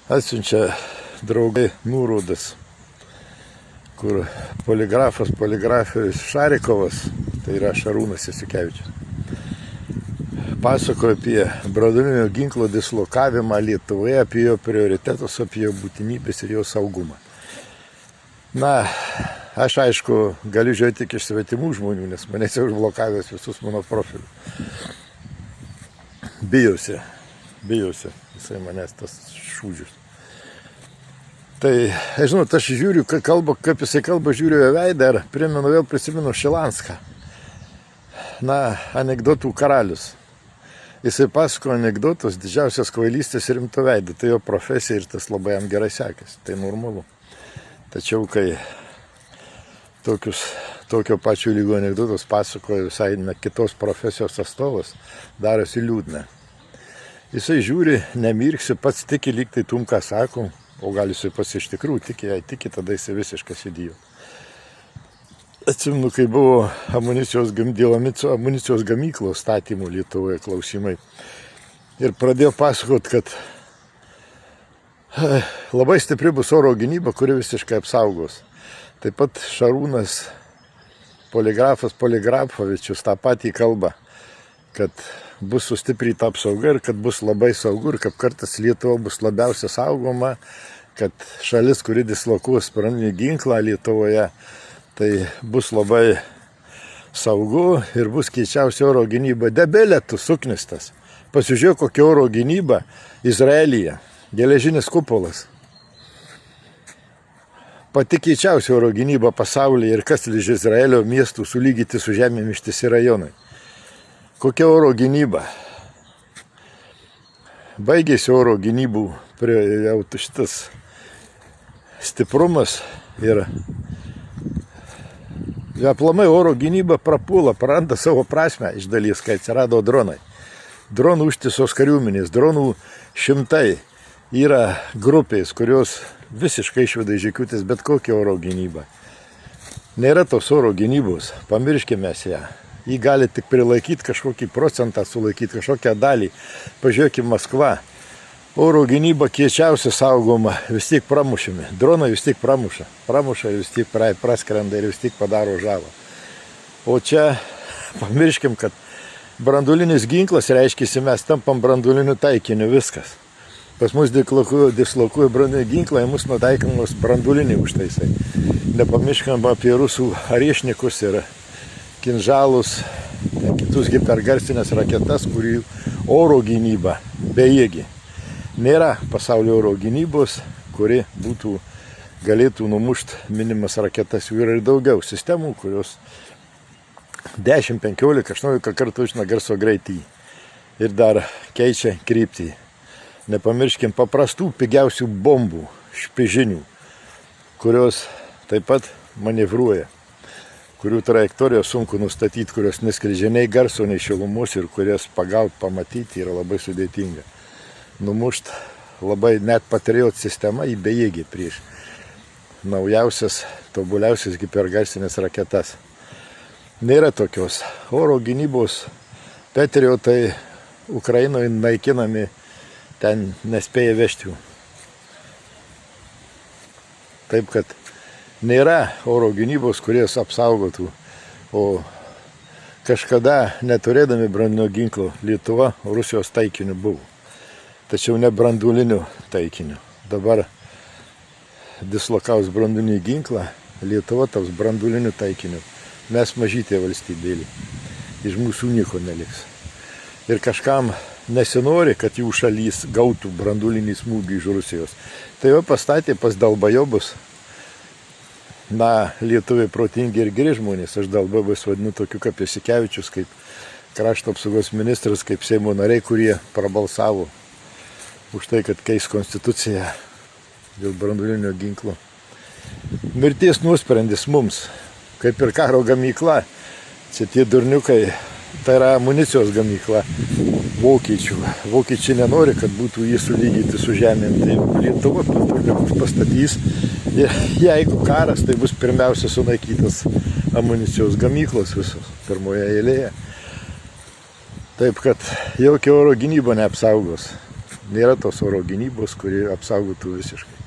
atsiunčia draugai nurodas, kur poligrafijos Šarikovas, tai yra Šarūnas Jasikevičius, pasakoja apie branduolinio ginklo dislokavimą Lietuvoje, apie jo prioritetus, apie jo būtinybės ir jo saugumą. Na, aš aišku galiu žiūrėti tik iš svetimų žmonių, nes manęs jau užblokavęs visus mano profilius. Bijausi, visai manęs tas šūdžius. Tai, žinot, aš žiūriu, kaip jisai kalba, žiūriu jo veidą ir vėl prisimenu Šilanską. Na, anekdotų karalius. Jisai pasako anekdotus, didžiausias kvailystės rimto veido. Tai jo profesija ir tas labai jam gerai sekasi. Tai normalu. Tačiau, kai tokio pačio lygio anekdotus pasakoja visai kitos profesijos atstovas, darosi liūdna. Jisai žiūri, nemirksi, pats tiki lyg tai tum, ką sako, o gal jisai pats iš tikrųjų tiki, jei tiki, tada jisai visiškas idijotas. Atsimenu, kai buvo amunicijos gamyklos statymų Lietuvoje klausimai. Ir pradėjo pasakot, kad labai stipri bus oro gynyba, kuri visiškai apsaugos. Taip pat Šarūnas Poligrafovičius tą patį kalba, kad bus sustipryta apsauga ir kad bus labai saugu ir kad kartais Lietuva bus labiausiai saugoma, kad šalis, kuri dislokuos branduolinį ginklą Lietuvoje, tai bus labai saugu ir bus keičiausia oro gynyba. Debelė, tu suknistas. Pasižiūrėk, kokia oro gynyba Izraelyje. Geležinis kupolas. Pati keičiausia oro gynyba pasaulyje ir kas iš Izraelio miestų sulygyti su žemėmis ištisi rajonai. Kokia oro gynyba? Baigėsi oro gynybų jau šitas stiprumas ir aplamai oro gynyba prapula, praranda savo prasmę iš dalies, kai atsirado dronai. Dronų ištisos kariuomenės, dronų šimtai yra grupės, kurios visiškai išveda iš žekiutės bet kokią oro gynybą. Nėra tos oro gynybos, pamirškime ją. Jį gali tik prilaikyti kažkokį procentą, sulaikyti kažkokią dalį. Pažiūrėkime Maskva. Oro gynyba kiečiausia saugoma, vis tiek pramušimi. Dronai vis tiek pramuša ir vis tiek praskrenda ir vis tiek padaro žalą. O čia pamirškim, kad branduolinis ginklas reiškia, mes tampam branduoliniu taikiniu, viskas. Pas mus dislokuoja branduolinį ginklą, mus nutaikamos branduoliniai užtaisai. Nepamirškam apie rusų ariešnikus ir kinžalus, kitus hipergarsinės raketas, kurių oro gynyba bejėgi. Nėra pasaulio oro gynybos, kuri galėtų numušti minimas raketas. Jų yra ir daugiau sistemų, kurios 10, 15, 18 kartų žino garso greitį ir dar keičia kryptį. Nepamirškim paprastų pigiausių bombų, špižinių, kurios taip pat manevruoja, kurių trajektorijos sunku nustatyti, kurios neskleidžia nei garso, nei šilumos ir kurias pamatyti yra labai sudėtinga. Numušt labai net Patriot sistema į bejėgį prieš naujausias, tobuliausias hipergarsinės raketas. Nėra tokios oro gynybos. Patriotai Ukrainoje naikinami, ten nespėja vežti jų. Taip kad nėra oro gynybos, kurios apsaugotų. O kažkada neturėdami branduolinio ginklo Lietuva Rusijos taikiniu buvo. Tačiau ne branduoliniu taikiniu. Dabar dislokaus branduolinį ginklą, Lietuva taps branduoliniu taikiniu. Mes mažytė valstybėlė. Iš mūsų nieko neliks. Ir kažkam nesinori, kad jų šalys gautų branduolinį smūgį iš Rusijos. Tai jau pastatė pas Dalbajobus. Na, lietuviai protingi ir geri žmonės. Aš Dalbajobus vadinu tokiu kaip Jasikevičius, kaip krašto apsaugos ministras, kaip Seimo nariai, kurie prabalsavo už tai, kad keis konstituciją dėl branduolinio ginklo. Mirties nuosprendis mums, kaip ir karo gamykla. Čia tie durniukai, tai yra amunicijos gamykla vokiečių. Vokiečiai nenori, kad būtų jį sulygyti su žemėm. Tai Lietuva pastatys. Jeigu karas, tai bus pirmiausia sunaikytas amunicijos gamyklos visos pirmoje eilėje. Taip kad jokia oro gynyba neapsaugos. nėra tos oro gynybos, kuri apsaugotų visiškai.